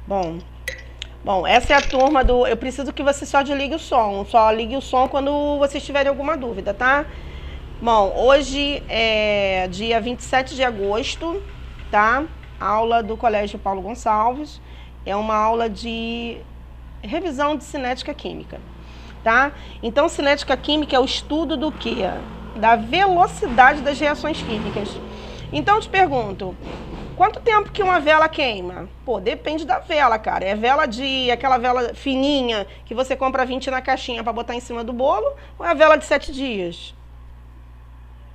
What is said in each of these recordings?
Bom, bom, essa é a turma do... Eu preciso que você só desligue o som. Só ligue o som quando vocês tiverem alguma dúvida, tá? Bom, hoje é dia 27 de agosto, tá? Aula do Colégio Paulo Gonçalves. É uma aula de revisão de cinética química, tá? Então, cinética química é o estudo do quê? Da velocidade das reações químicas. Então, eu te pergunto, quanto tempo que uma vela queima? Pô, depende da vela, cara. É vela de... aquela vela fininha que você compra 20 na caixinha para botar em cima do bolo, ou é a vela de 7 dias?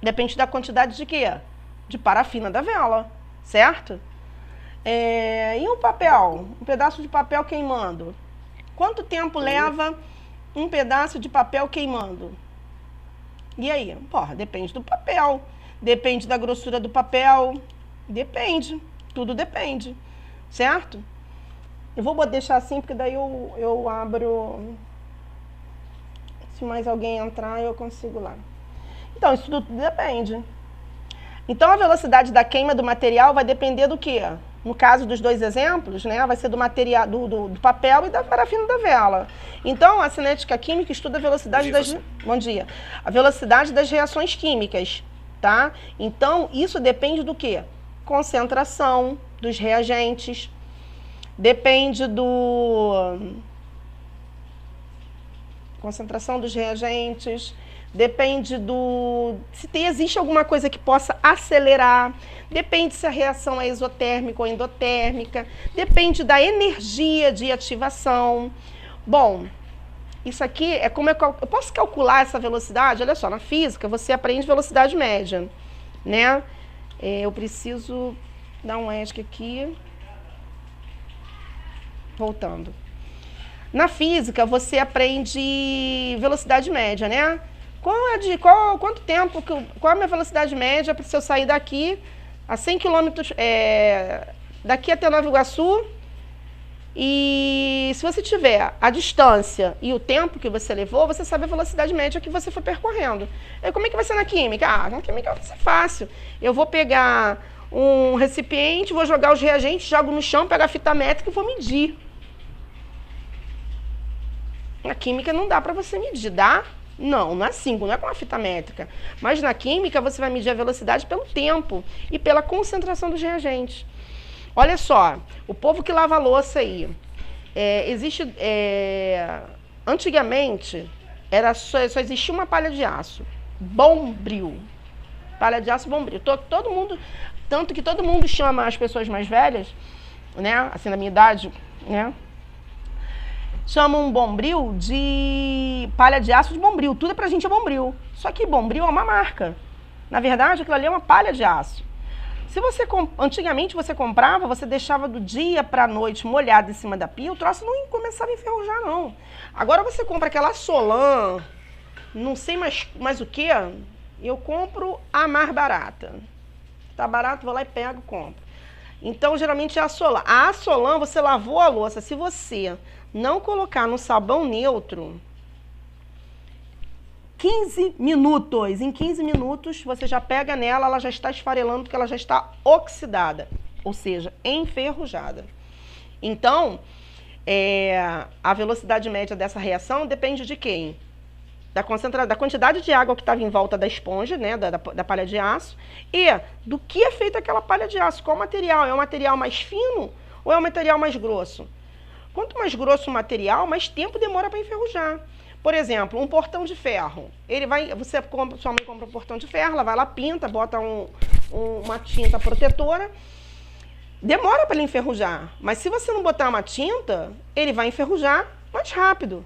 Depende da quantidade de quê? De parafina da vela, certo? E um papel? Um pedaço de papel queimando? Quanto tempo leva um pedaço de papel queimando? E aí? Porra, depende do papel. Depende da grossura do papel. Depende. Tudo depende. Certo? Eu vou deixar assim, porque daí eu abro... Se mais alguém entrar, eu consigo lá. Então, isso tudo depende. Então, a velocidade da queima do material vai depender do quê? No caso dos dois exemplos, né, vai ser do material, do papel e da parafina da vela. Então, a cinética química estuda a velocidade das... Bom dia. A velocidade das reações químicas, tá? Então, isso depende do quê? Concentração dos reagentes. Depende do... Concentração dos reagentes. Depende do... se existe alguma coisa que possa acelerar. Depende se a reação é exotérmica ou endotérmica. Depende da energia de ativação. Bom, isso aqui é como eu posso calcular essa velocidade? Olha só, na física você aprende velocidade média, né? Eu preciso dar um ESC aqui. Voltando. Na física você aprende velocidade média, né? Quanto tempo, qual é a minha velocidade média para se eu sair daqui a 100 km, daqui até Nova Iguaçu, e se você tiver a distância e o tempo que você levou, você sabe a velocidade média que você foi percorrendo. E como é que vai ser na química? Na química vai ser fácil. Eu vou pegar um recipiente, vou jogar os reagentes, jogo no chão, pego a fita métrica e vou medir. Na química não dá para você medir, dá? Não, não é assim, não é com a fita métrica. Mas na química você vai medir a velocidade pelo tempo e pela concentração dos reagentes. Olha só, o povo que lava a louça aí, antigamente só existia uma palha de aço, bombril. Palha de aço, bombril. Todo mundo, tanto que todo mundo chama as pessoas mais velhas, né, assim da minha idade, né, chamam um bombril de palha de aço de bombril. Tudo pra gente é bombril. Só que bombril é uma marca. Na verdade, aquilo ali é uma palha de aço. Se você antigamente você comprava, você deixava do dia pra noite molhado em cima da pia, o troço não começava a enferrujar, não. Agora você compra aquela Solan, não sei mais o que, eu compro a mais barata. Tá barato, vou lá e pego, compro. Então, geralmente é a Solan. A Solan, você lavou a louça. Se você não colocar no sabão neutro, 15 minutos. Em 15 minutos, você já pega nela, ela já está esfarelando, porque ela já está oxidada. Ou seja, enferrujada. Então, a velocidade média dessa reação depende de quem? Da quantidade de água que estava em volta da esponja, né, da palha de aço, e do que é feita aquela palha de aço, qual material? É um material mais fino ou é um material mais grosso? Quanto mais grosso o material, mais tempo demora para enferrujar. Por exemplo, um portão de ferro. Sua mãe compra um portão de ferro, ela vai lá, pinta, bota uma tinta protetora, demora para ele enferrujar. Mas se você não botar uma tinta, ele vai enferrujar mais rápido,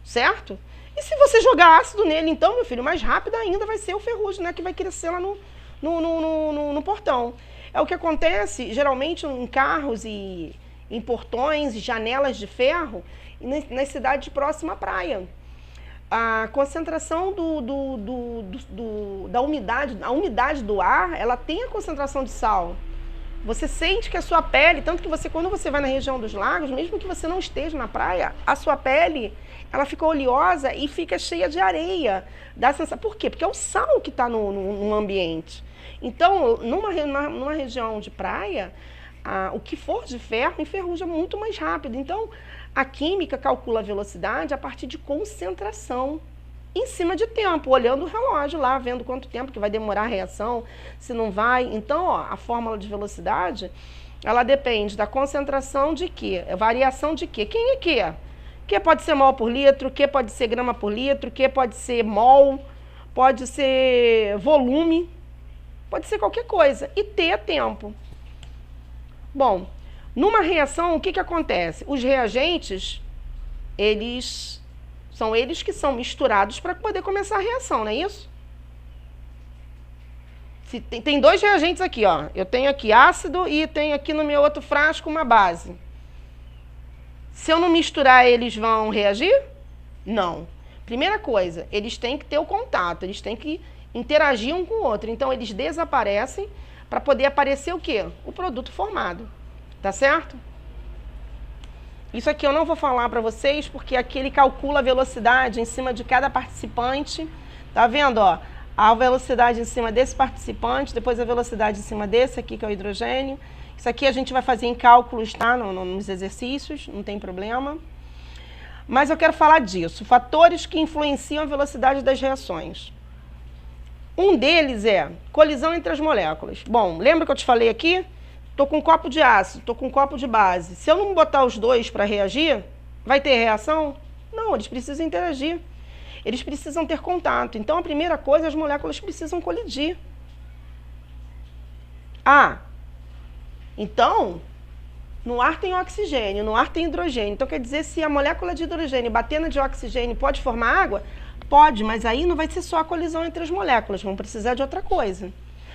certo? E se você jogar ácido nele, então, meu filho, mais rápido ainda vai ser o ferrugem, né, que vai crescer lá no portão. É o que acontece, geralmente, em carros e em portões e janelas de ferro, nas cidades próximas à praia. A concentração da umidade, a umidade do ar, ela tem a concentração de sal. Você sente que a sua pele, tanto que quando você vai na região dos lagos, mesmo que você não esteja na praia, a sua pele, ela fica oleosa e fica cheia de areia. Por quê? Porque é o sal que está no ambiente. Então, numa região de praia, o que for de ferro enferruja muito mais rápido. Então, a química calcula a velocidade a partir de concentração, em cima de tempo, olhando o relógio lá, vendo quanto tempo que vai demorar a reação, se não vai. Então, ó, a fórmula de velocidade, ela depende da concentração de quê? Variação de quê? Quem é quê? Q pode ser mol por litro, Q pode ser grama por litro, Q pode ser mol, pode ser volume, pode ser qualquer coisa. E T é tempo. Bom, numa reação, o que acontece? Os reagentes, são eles que são misturados para poder começar a reação, não é isso? Tem dois reagentes aqui, ó. Eu tenho aqui ácido e tenho aqui no meu outro frasco uma base. Se eu não misturar, eles vão reagir? Não. Primeira coisa, eles têm que ter o contato, eles têm que interagir um com o outro. Então, eles desaparecem para poder aparecer o quê? O produto formado. Tá certo? Isso aqui eu não vou falar para vocês, porque aqui ele calcula a velocidade em cima de cada participante. Tá vendo, ó? A velocidade em cima desse participante, depois a velocidade em cima desse aqui, que é o hidrogênio. Isso aqui a gente vai fazer em cálculos, tá? Nos exercícios, não tem problema. Mas eu quero falar disso. Fatores que influenciam a velocidade das reações. Um deles é colisão entre as moléculas. Bom, lembra que eu te falei aqui? Estou com um copo de ácido, estou com um copo de base. Se eu não botar os dois para reagir, vai ter reação? Não, eles precisam interagir. Eles precisam ter contato. Então, a primeira coisa, as moléculas precisam colidir. Então, no ar tem oxigênio, no ar tem hidrogênio. Então, quer dizer, se a molécula de hidrogênio bater na de oxigênio pode formar água? Pode, mas aí não vai ser só a colisão entre as moléculas, vão precisar de outra coisa.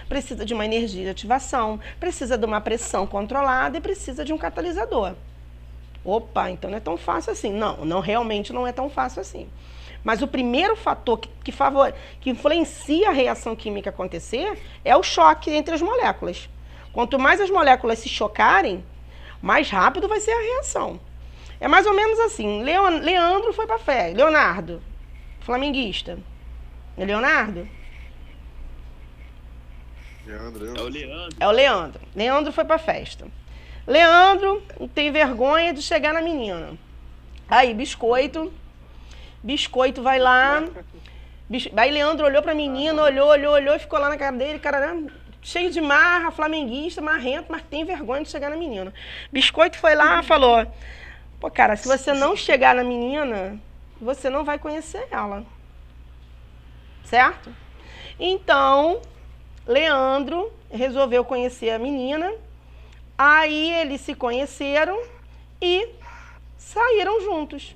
Precisa de uma energia de ativação, precisa de uma pressão controlada e precisa de um catalisador. Opa, então não é tão fácil assim. Não, realmente não é tão fácil assim. Mas o primeiro fator que influencia a reação química acontecer é o choque entre as moléculas. Quanto mais as moléculas se chocarem, mais rápido vai ser a reação. É mais ou menos assim. Leandro foi para fé. Leonardo, flamenguista. É Leonardo? É o Leandro. É o Leandro. Leandro foi pra festa. Leandro tem vergonha de chegar na menina. Aí, biscoito vai lá. Aí Leandro olhou pra menina, olhou e ficou lá na cara dele, cara cheio de marra, flamenguista, marrento, mas tem vergonha de chegar na menina. Biscoito foi lá e falou: pô, cara, se você não chegar na menina, você não vai conhecer ela. Certo? Então, Leandro resolveu conhecer a menina, aí eles se conheceram e saíram juntos.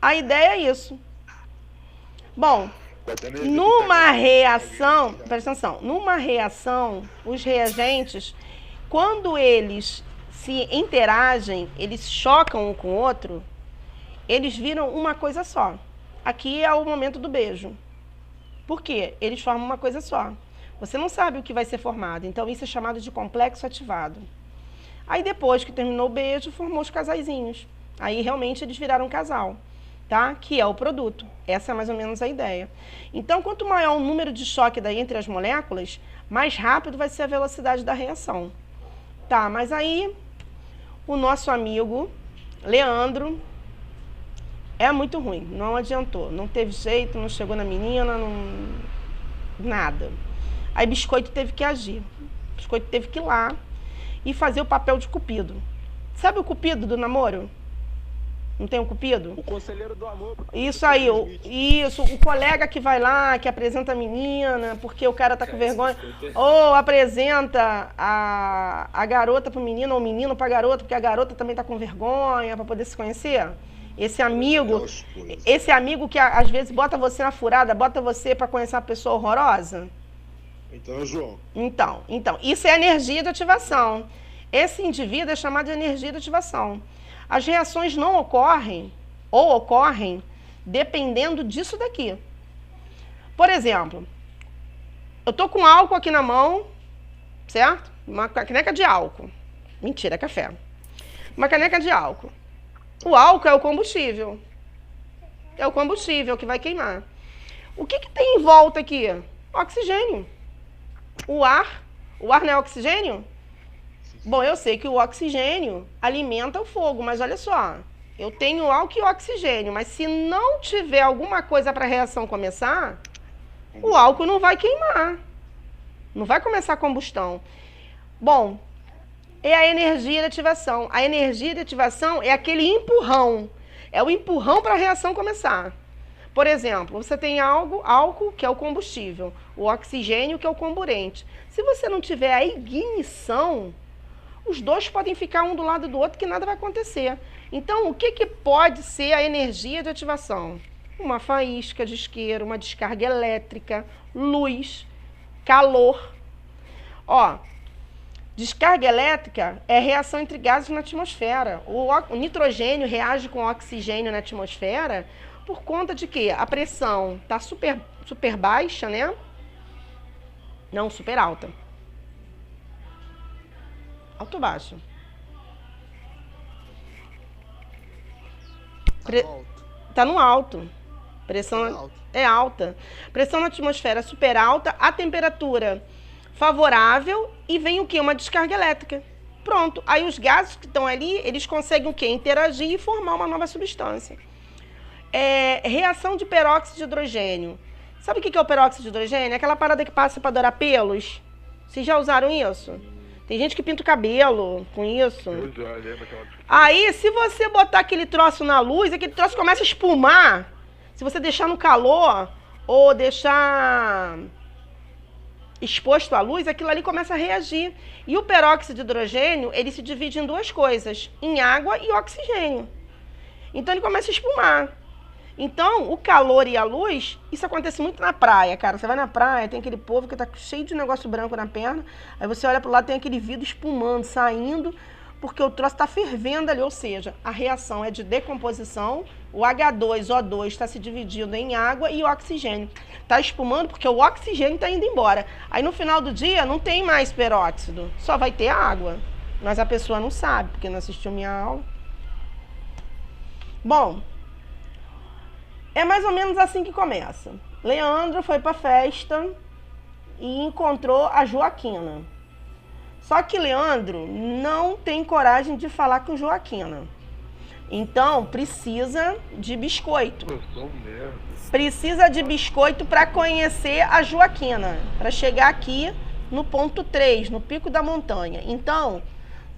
A ideia é isso. Bom, numa reação, presta atenção, numa reação, os reagentes, quando eles se interagem, eles chocam um com o outro, eles viram uma coisa só. Aqui é o momento do beijo. Por quê? Eles formam uma coisa só. Você não sabe o que vai ser formado, então isso é chamado de complexo ativado. Aí depois que terminou o beijo, formou os casaizinhos. Aí realmente eles viraram um casal, tá? Que é o produto. Essa é mais ou menos a ideia. Então, quanto maior o número de choque daí entre as moléculas, mais rápido vai ser a velocidade da reação. Tá, mas aí o nosso amigo Leandro é muito ruim, não adiantou. Não teve jeito, não chegou na menina, nada. Aí Biscoito teve que agir. Biscoito teve que ir lá e fazer o papel de cupido. Sabe o cupido do namoro? Não tem um cupido? O conselheiro do amor. Isso aí, o colega que vai lá, que apresenta a menina, porque o cara tá com vergonha. Ou apresenta a garota pro menino, ou o menino pra garota, porque a garota também tá com vergonha pra poder se conhecer. Esse amigo que às vezes bota você na furada, bota você pra conhecer uma pessoa horrorosa. Então, João. Então, isso é energia de ativação. Esse indivíduo é chamado de energia de ativação. As reações não ocorrem, ou ocorrem, dependendo disso daqui. Por exemplo, eu tô com álcool aqui na mão, certo? Uma caneca de álcool. Mentira, é café. Uma caneca de álcool. O álcool é o combustível. É o combustível que vai queimar. O que tem em volta aqui? Oxigênio. O ar não é oxigênio? Bom, eu sei que o oxigênio alimenta o fogo, mas olha só, eu tenho álcool e oxigênio, mas se não tiver alguma coisa para a reação começar, o álcool não vai queimar, não vai começar a combustão. Bom, é a energia de ativação. A energia de ativação é aquele empurrão, é o empurrão para a reação começar. Por exemplo, você tem álcool, que é o combustível, o oxigênio, que é o comburente. Se você não tiver a ignição, os dois podem ficar um do lado do outro que nada vai acontecer. Então, o que pode ser a energia de ativação? Uma faísca de isqueiro, uma descarga elétrica, luz, calor. Ó, descarga elétrica é reação entre gases na atmosfera. O nitrogênio reage com o oxigênio na atmosfera por conta de que a pressão está super baixa, né? Não, super alta. Alto ou baixo? Tá no alto. Pressão é alta. Pressão na atmosfera é super alta, a temperatura favorável e vem o quê? Uma descarga elétrica. Pronto. Aí os gases que estão ali, eles conseguem o quê? Interagir e formar uma nova substância. Reação de peróxido de hidrogênio. Sabe o que é o peróxido de hidrogênio? É aquela parada que passa para dourar pelos. Vocês já usaram isso? Tem gente que pinta o cabelo com isso. Eu já lembro aquela... Aí, se você botar aquele troço na luz, aquele troço começa a espumar. Se você deixar no calor ou deixar exposto à luz, aquilo ali começa a reagir. E o peróxido de hidrogênio, ele se divide em duas coisas, em água e oxigênio. Então, ele começa a espumar. Então, o calor e a luz, isso acontece muito na praia, cara. Você vai na praia, tem aquele povo que tá cheio de negócio branco na perna, aí você olha pro lado, tem aquele vidro espumando, saindo, porque o troço tá fervendo ali, ou seja, a reação é de decomposição, o H2O2 está se dividindo em água e oxigênio. Tá espumando porque o oxigênio tá indo embora. Aí no final do dia não tem mais peróxido, só vai ter água. Mas a pessoa não sabe, porque não assistiu minha aula. Bom, é mais ou menos assim que começa. Leandro foi pra festa e encontrou a Joaquina. Só que Leandro não tem coragem de falar com Joaquina. Então, precisa de biscoito. Precisa de biscoito para conhecer a Joaquina, para chegar aqui no ponto 3, no pico da montanha. Então,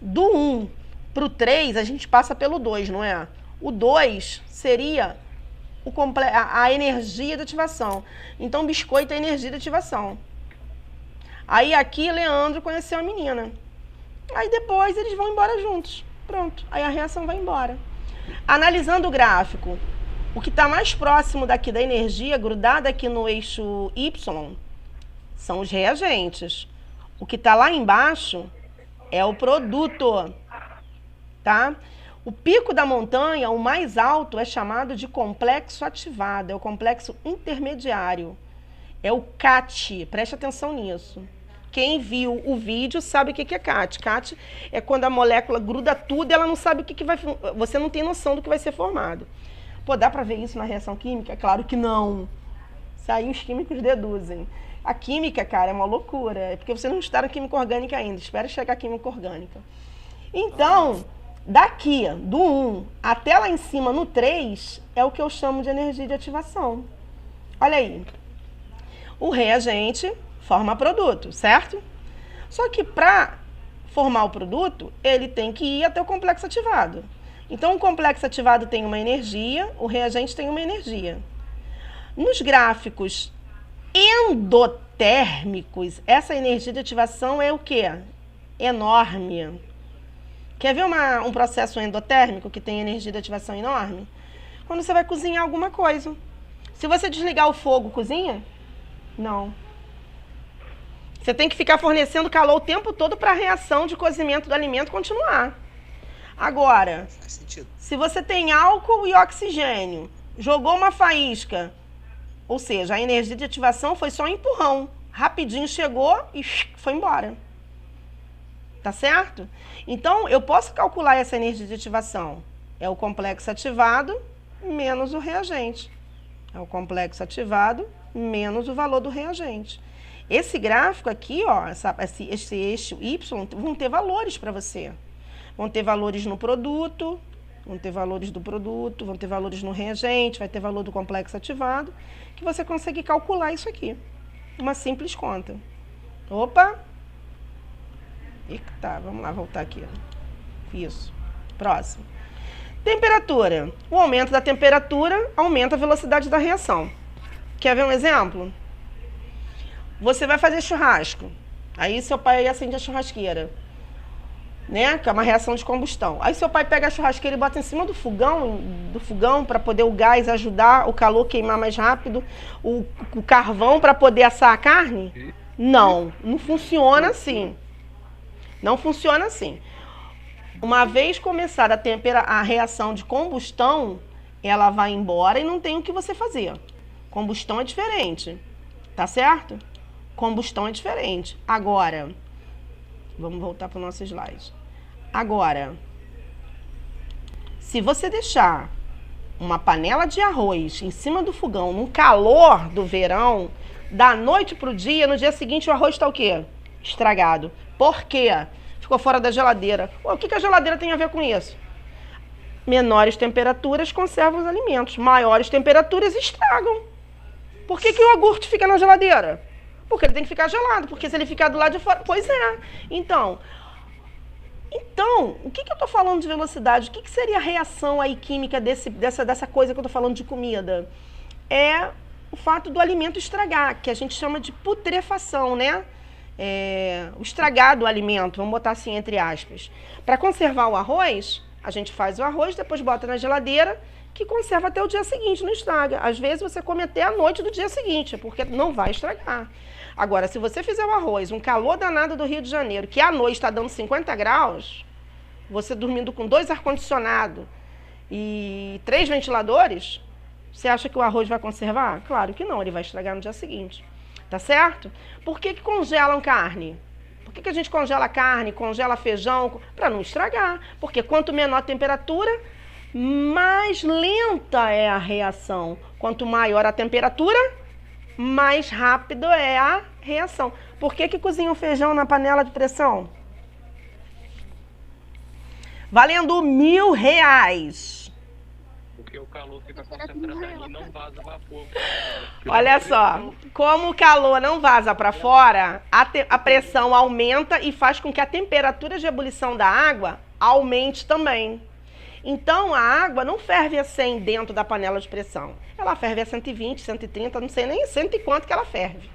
do 1 pro 3, a gente passa pelo 2, não é? O 2 seria a energia de ativação. Então, biscoito é energia de ativação. Aí aqui, Leandro conheceu a menina. Aí depois eles vão embora juntos. Pronto. Aí a reação vai embora. Analisando o gráfico, o que está mais próximo daqui da energia, grudada aqui no eixo Y, são os reagentes. O que está lá embaixo é o produto. Tá? O pico da montanha, o mais alto, é chamado de complexo ativado, é o complexo intermediário. É o CAT, preste atenção nisso. Quem viu o vídeo sabe o que é CAT. CAT é quando a molécula gruda tudo e ela não sabe o que vai... Você não tem noção do que vai ser formado. Pô, dá pra ver isso na reação química? Claro que não. Isso aí os químicos deduzem. A química, cara, é uma loucura. É porque vocês não estudaram química orgânica ainda. Espera chegar a química orgânica. Então, daqui, do 1 até lá em cima, no 3, é o que eu chamo de energia de ativação. Olha aí. O reagente forma produto, certo? Só que para formar o produto, ele tem que ir até o complexo ativado. Então, o complexo ativado tem uma energia, o reagente tem uma energia. Nos gráficos endotérmicos, essa energia de ativação é o quê? Enorme. Quer ver um processo endotérmico que tem energia de ativação enorme? Quando você vai cozinhar alguma coisa. Se você desligar o fogo, cozinha? Não. Você tem que ficar fornecendo calor o tempo todo para a reação de cozimento do alimento continuar. Agora, se você tem álcool e oxigênio, jogou uma faísca, ou seja, a energia de ativação foi só um empurrão. Rapidinho chegou e foi embora. Tá certo? Então, eu posso calcular essa energia de ativação. É o complexo ativado menos o reagente. É o complexo ativado menos o valor do reagente. Esse gráfico aqui, ó, esse eixo Y, vão ter valores para você. Vão ter valores no produto, vão ter valores do produto, vão ter valores no reagente, vai ter valor do complexo ativado, que você consegue calcular isso aqui. Uma simples conta. Opa! Eita, vamos lá, voltar aqui. Isso. Próximo. Temperatura. O aumento da temperatura aumenta a velocidade da reação. Quer ver um exemplo? Você vai fazer churrasco. Aí seu pai acende a churrasqueira, né? Que é uma reação de combustão. Aí seu pai pega a churrasqueira e bota em cima do fogão para poder o gás ajudar o calor queimar mais rápido, o carvão para poder assar a carne? Não funciona assim. Não funciona assim. Uma vez começada a reação de combustão, ela vai embora e não tem o que você fazer. Combustão é diferente, tá certo? Combustão é diferente. Agora, vamos voltar para o nosso slide. Agora, se você deixar uma panela de arroz em cima do fogão, no calor do verão, da noite para o dia, no dia seguinte o arroz está o quê? Estragado. Por quê? Ficou fora da geladeira. O que a geladeira tem a ver com isso? Menores temperaturas conservam os alimentos. Maiores temperaturas estragam. Por que o iogurte fica na geladeira? Porque ele tem que ficar gelado. Porque se ele ficar do lado de fora... Pois é. Então o que eu estou falando de velocidade? O que seria a reação aí química dessa coisa que eu estou falando de comida? É o fato do alimento estragar, que a gente chama de putrefação, né? O estragar do alimento, vamos botar assim entre aspas. Para conservar o arroz, a gente faz o arroz, depois bota na geladeira, que conserva até o dia seguinte, não estraga. Às vezes você come até a noite do dia seguinte, porque não vai estragar. Agora, se você fizer o arroz, um calor danado do Rio de Janeiro, que à noite está dando 50 graus, você dormindo com 2 ar-condicionado e 3 ventiladores, você acha que o arroz vai conservar? Claro que não, ele vai estragar no dia seguinte. Tá certo? Por que congelam carne? Por que a gente congela carne, congela feijão? Para não estragar. Porque quanto menor a temperatura, mais lenta é a reação. Quanto maior a temperatura, mais rápido é a reação. Por que cozinha o feijão na panela de pressão? Valendo R$1.000. Porque o calor fica concentrado ali e não vaza vapor. Olha só, como o calor não vaza para fora, a pressão aumenta e faz com que a temperatura de ebulição da água aumente também. Então, a água não ferve a 100 dentro da panela de pressão. Ela ferve a 120, 130, não sei nem 100 e quanto que ela ferve.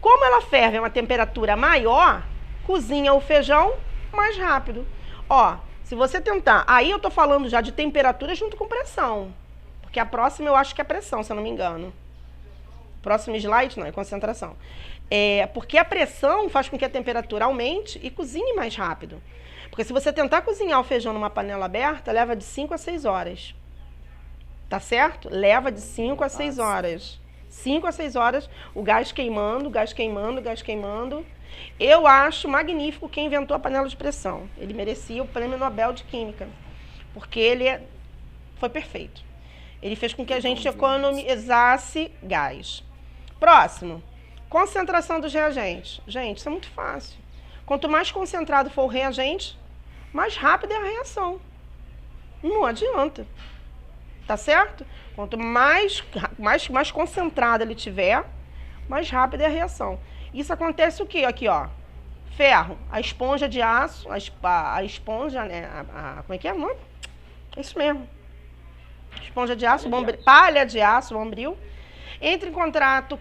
Como ela ferve a uma temperatura maior, cozinha o feijão mais rápido. Ó, se você tentar... Aí eu tô falando já de temperatura junto com pressão. Porque a próxima eu acho que é pressão, se eu não me engano. Próximo slide, não, é concentração. Porque a pressão faz com que a temperatura aumente e cozinhe mais rápido. Porque se você tentar cozinhar o feijão numa panela aberta, leva de 5 a 6 horas. Tá certo? Leva de 5 a 6 horas. 5 a 6 horas, o gás queimando, gás queimando, gás queimando. Eu acho magnífico quem inventou a panela de pressão. Ele merecia o Prêmio Nobel de Química. Porque ele foi perfeito. Ele fez com que a gente economizasse gás. Próximo. Concentração dos reagentes. Gente, isso é muito fácil. Quanto mais concentrado for o reagente, mais rápida é a reação. Não adianta. Tá certo? Quanto mais concentrado ele tiver, mais rápida é a reação. Isso acontece o quê? Aqui, ó. Ferro, a esponja de aço, a esponja, né? Como é que é o nome? É isso mesmo. Esponja de aço, palha de aço, bombril. Entra em contato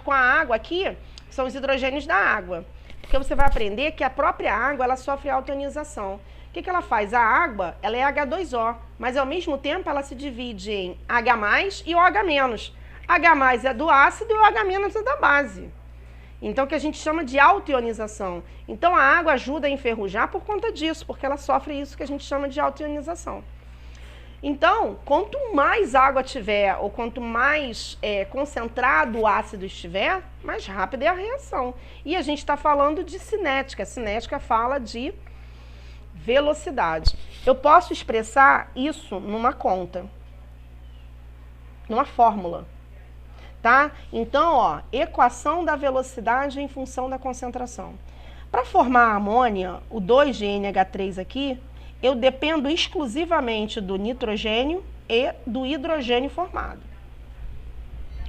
com a água aqui, são os hidrogênios da água. Porque você vai aprender que a própria água, ela sofre autoionização. O que ela faz? A água, ela é H2O, mas ao mesmo tempo ela se divide em H+, e OH-. H+ é do ácido e o OH- é da base. Então, que a gente chama de autoionização. Então, a água ajuda a enferrujar por conta disso, porque ela sofre isso que a gente chama de autoionização. Então, quanto mais água tiver, ou quanto mais concentrado o ácido estiver, mais rápida é a reação. E a gente está falando de cinética. A cinética fala de velocidade. Eu posso expressar isso numa conta, numa fórmula. tá? Então, ó, equação da velocidade em função da concentração. Para formar a amônia, o 2GNH3 aqui, eu dependo exclusivamente do nitrogênio e do hidrogênio formado.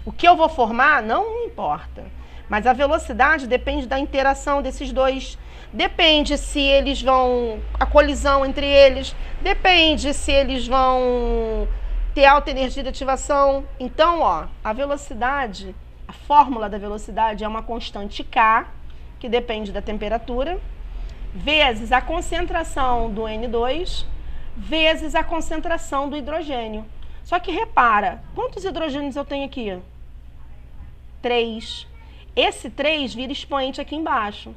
O que eu vou formar não importa, mas a velocidade depende da interação desses dois. Depende se eles vão, a colisão entre eles, depende se eles vão ter alta energia de ativação. Então, ó, a velocidade, a fórmula da velocidade é uma constante K, que depende da temperatura, vezes a concentração do N2, vezes a concentração do hidrogênio. Só que repara, quantos hidrogênios eu tenho aqui? 3. Esse 3 vira expoente aqui embaixo.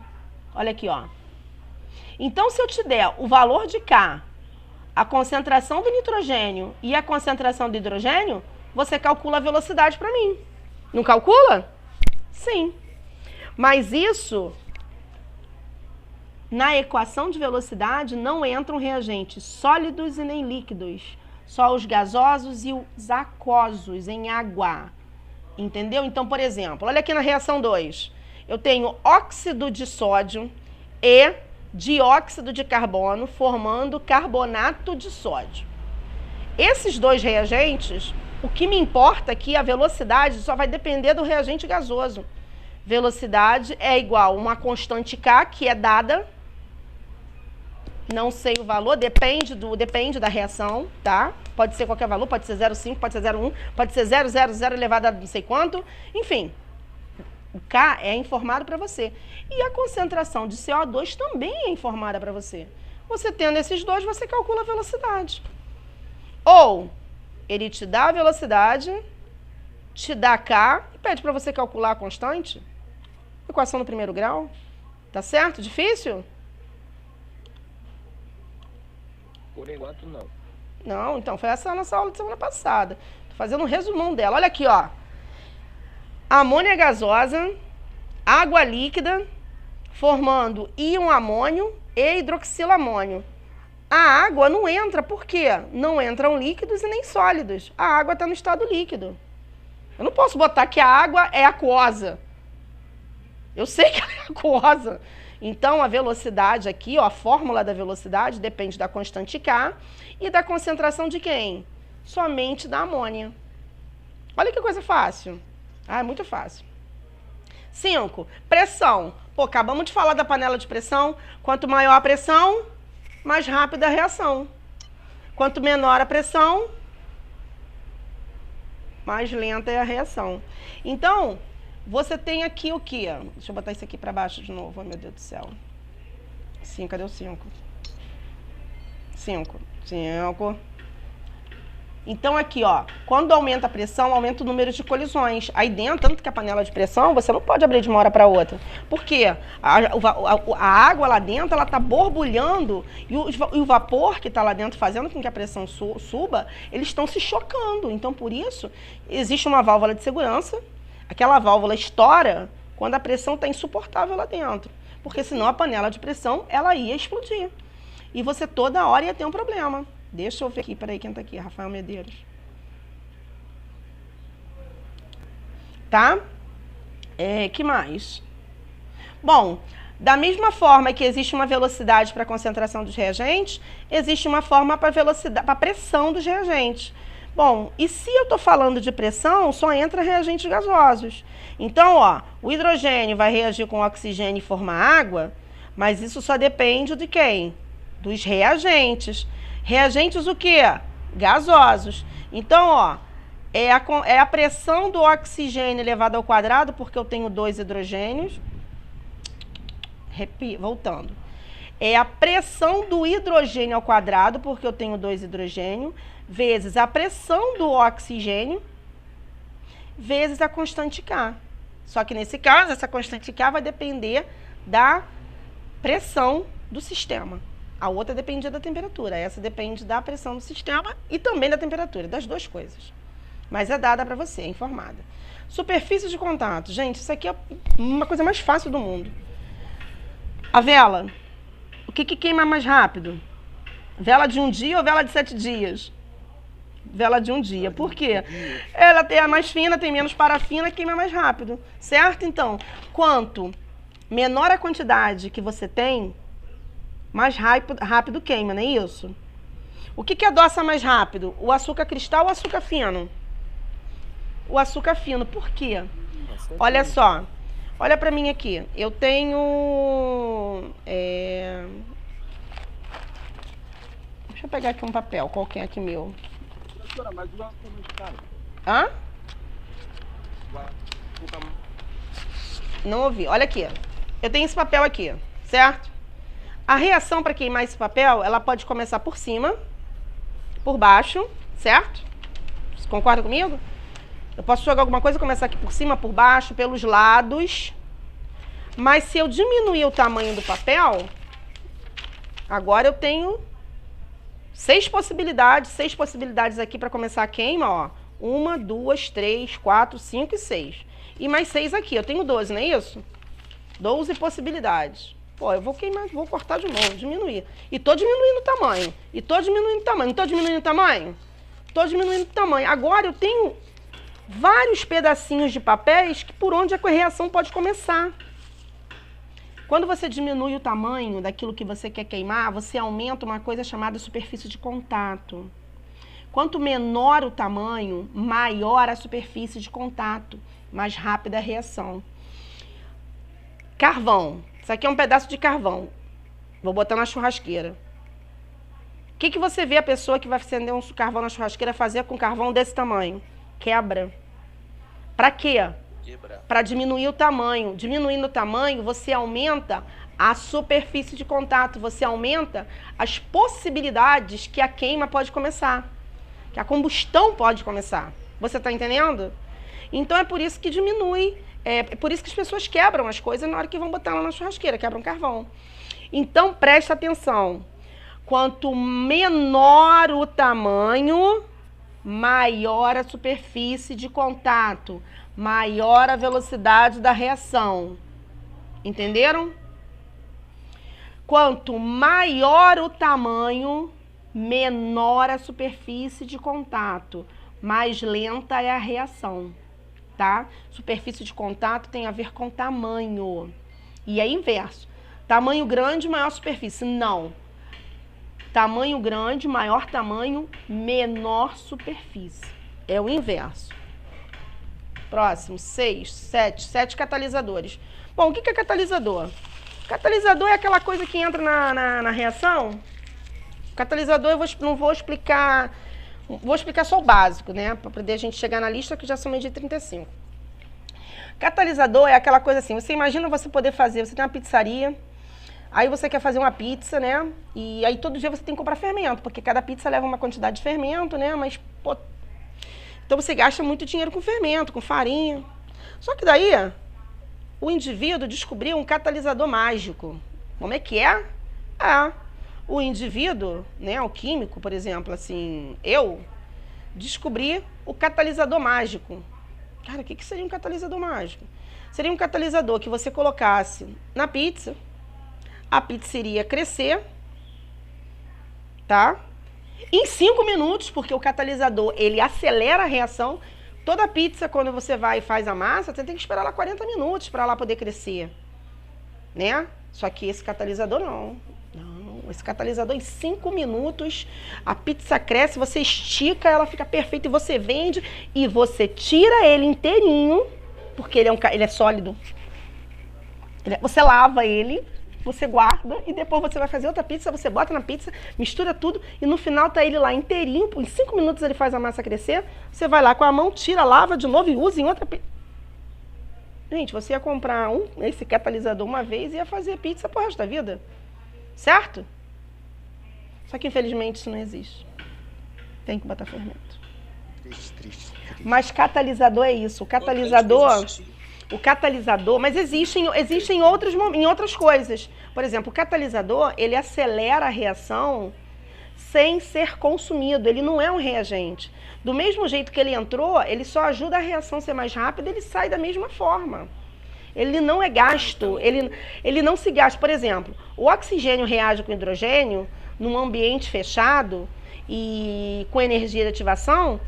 Olha aqui, ó. Então, se eu te der o valor de K, a concentração do nitrogênio e a concentração do hidrogênio, você calcula a velocidade para mim. Não calcula? Sim. Mas isso, na equação de velocidade, não entram reagentes sólidos e nem líquidos. Só os gasosos e os aquosos em água. Entendeu? Então, por exemplo, olha aqui na reação 2. Eu tenho óxido de sódio e dióxido de carbono formando carbonato de sódio. Esses dois reagentes, o que me importa aqui, a velocidade só vai depender do reagente gasoso. Velocidade é igual a uma constante K, que é dada, não sei o valor, depende da reação, tá? Pode ser qualquer valor, pode ser 0,5, pode ser 0,1, pode ser 0,00 elevado a não sei quanto, enfim. O K é informado para você. E a concentração de CO2 também é informada para você. Você tendo esses dois, você calcula a velocidade. Ou ele te dá a velocidade, te dá K e pede para você calcular a constante. Equação do primeiro grau. Tá certo? Difícil? Por enquanto, não. Não, então foi essa a nossa aula de semana passada. Tô fazendo um resumão dela. Olha aqui, ó. Amônia gasosa, água líquida, formando íon amônio e hidroxilamônio. A água não entra, por quê? Não entram líquidos e nem sólidos. A água está no estado líquido. Eu não posso botar que a água é aquosa. Eu sei que ela é aquosa. Então, a velocidade aqui, ó, a fórmula da velocidade depende da constante K e da concentração de quem? Somente da amônia. Olha que coisa fácil. Ah, é muito fácil. 5. Pressão. Pô, acabamos de falar da panela de pressão. Quanto maior a pressão, mais rápida a reação. Quanto menor a pressão, mais lenta é a reação. Então, você tem aqui o quê? Deixa eu botar isso aqui para baixo de novo. Oh, meu Deus do céu. 5, cadê o 5? 5. Então, aqui, ó, quando aumenta a pressão, aumenta o número de colisões. Aí dentro, tanto que a panela de pressão, você não pode abrir de uma hora para outra. Por quê? A água lá dentro, ela tá borbulhando e o vapor que está lá dentro fazendo com que a pressão suba, eles estão se chocando. Então, por isso, existe uma válvula de segurança. Aquela válvula estoura quando a pressão está insuportável lá dentro. Porque senão a panela de pressão, ela ia explodir. E você toda hora ia ter um problema. Deixa eu ver aqui, peraí, quem tá aqui? Rafael Medeiros. Tá? Que mais? Bom, da mesma forma que existe uma velocidade para a concentração dos reagentes, existe uma forma para a pressão dos reagentes. Bom, e se eu estou falando de pressão, só entra reagentes gasosos. Então, ó, o hidrogênio vai reagir com o oxigênio e formar água, mas isso só depende de quem? Dos reagentes. Reagentes o quê? Gasosos. Então, ó, é a pressão do oxigênio elevada ao quadrado, porque eu tenho 2 hidrogênios. Voltando. É a pressão do hidrogênio ao quadrado, porque eu tenho 2 hidrogênios, vezes a pressão do oxigênio, vezes a constante K. Só que nesse caso, essa constante K vai depender da pressão do sistema. A outra depende da temperatura. Essa depende da pressão do sistema e também da temperatura, das duas coisas. Mas é dada para você, é informada. Superfície de contato. Gente, isso aqui é uma coisa mais fácil do mundo. A vela. O que queima mais rápido? Vela de 1 dia ou vela de 7 dias? Vela de um dia. Por quê? Ela é mais fina, tem menos parafina, queima mais rápido. Certo? Então, quanto menor a quantidade que você tem, mais rápido queima, não é isso? O que adoça mais rápido? O açúcar cristal ou o açúcar fino? O açúcar fino. Por quê? Olha só. Olha pra mim aqui. Eu tenho... Deixa eu pegar aqui um papel qualquer aqui meu. Mas o açúcar mais caro. Hã? O açúcar... Não ouvi. Olha aqui. Eu tenho esse papel aqui, certo? A reação para queimar esse papel, ela pode começar por cima, por baixo, certo? Você concorda comigo? Eu posso jogar alguma coisa e começar aqui por cima, por baixo, pelos lados. Mas se eu diminuir o tamanho do papel, agora eu tenho 6 possibilidades aqui para começar a queima, ó. 1, 2, 3, 4, 5 e 6. E mais 6 aqui, eu tenho 12, não é isso? 12 possibilidades. Pô, eu vou queimar, vou cortar de novo, diminuir. E tô diminuindo o tamanho. E tô diminuindo o tamanho. Não tô diminuindo o tamanho? Tô diminuindo o tamanho. Agora eu tenho vários pedacinhos de papéis que por onde a reação pode começar. Quando você diminui o tamanho daquilo que você quer queimar, você aumenta uma coisa chamada superfície de contato. Quanto menor o tamanho, maior a superfície de contato, mais rápida a reação. Carvão. Isso aqui é um pedaço de carvão. Vou botar na churrasqueira. O que você vê a pessoa que vai acender um carvão na churrasqueira fazer com carvão desse tamanho? Quebra. Para quê? Para diminuir o tamanho. Diminuindo o tamanho, você aumenta a superfície de contato. Você aumenta as possibilidades que a queima pode começar. Que a combustão pode começar. Você está entendendo? Então é por isso que diminui. É por isso que as pessoas quebram as coisas na hora que vão botar lá na churrasqueira, quebram carvão. Então, presta atenção. Quanto menor o tamanho, maior a superfície de contato, maior a velocidade da reação. Entenderam? Quanto maior o tamanho, menor a superfície de contato, mais lenta é a reação. Tá? Superfície de contato tem a ver com tamanho. E é inverso. Tamanho grande, maior superfície. Não. Tamanho grande, maior tamanho, menor superfície. É o inverso. Próximo, 6, 7 catalisadores. Bom, o que é catalisador? Catalisador é aquela coisa que entra na reação. Catalisador eu não vou explicar... Vou explicar só o básico, né? Para poder a gente chegar na lista, que já são meio de 35. Catalisador é aquela coisa assim, você imagina você poder fazer, você tem uma pizzaria, aí você quer fazer uma pizza, né? E aí todo dia você tem que comprar fermento, porque cada pizza leva uma quantidade de fermento, né? Mas, pô... Então você gasta muito dinheiro com fermento, com farinha. Só que daí, o indivíduo descobriu um catalisador mágico. Como é que é? O indivíduo, né, o químico, por exemplo, assim, eu descobri o catalisador mágico. Cara, o que seria um catalisador mágico? Seria um catalisador que você colocasse na pizza, a pizza iria crescer, tá? Em 5 minutos, porque o catalisador, ele acelera a reação. Toda pizza, quando você vai e faz a massa, você tem que esperar lá 40 minutos para ela poder crescer, né? Só que esse catalisador não. Esse catalisador, em 5 minutos, a pizza cresce, você estica, ela fica perfeita e você vende e você tira ele inteirinho, porque ele é sólido. Você lava ele, você guarda e depois você vai fazer outra pizza, você bota na pizza, mistura tudo e no final tá ele lá inteirinho, em 5 minutos ele faz a massa crescer, você vai lá com a mão, tira, lava de novo e usa em outra pizza. Gente, você ia comprar esse catalisador uma vez e ia fazer pizza pro resto da vida. Certo? Só que infelizmente isso não existe. Tem que botar fermento. Triste. Mas catalisador é isso. O catalisador, mas existem em outras coisas. Por exemplo, o catalisador, ele acelera a reação sem ser consumido. Ele não é um reagente. Do mesmo jeito que ele entrou, ele só ajuda a reação a ser mais rápida, ele sai da mesma forma. Ele não é gasto, ele não se gasta. Por exemplo, o oxigênio reage com o hidrogênio num ambiente fechado e com energia de ativação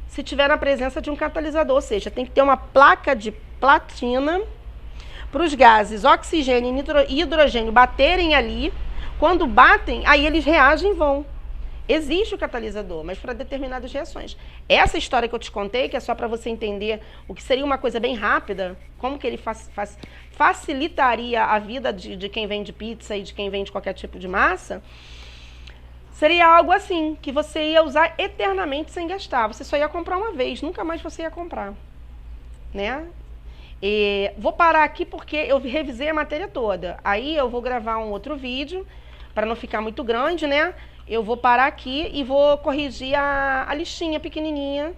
se tiver na presença de um catalisador, ou seja, tem que ter uma placa de platina para os gases oxigênio e hidrogênio baterem ali. Quando batem, aí eles reagem e vão. Existe o catalisador, mas para determinadas reações. Essa história que eu te contei, que é só para você entender o que seria uma coisa bem rápida, como que ele facilitaria a vida de quem vende pizza e de quem vende qualquer tipo de massa, seria algo assim, que você ia usar eternamente sem gastar. Você só ia comprar uma vez, nunca mais você ia comprar. Né? E vou parar aqui porque eu revisei a matéria toda. Aí eu vou gravar um outro vídeo, para não ficar muito grande, né? Eu vou parar aqui e vou corrigir a listinha pequenininha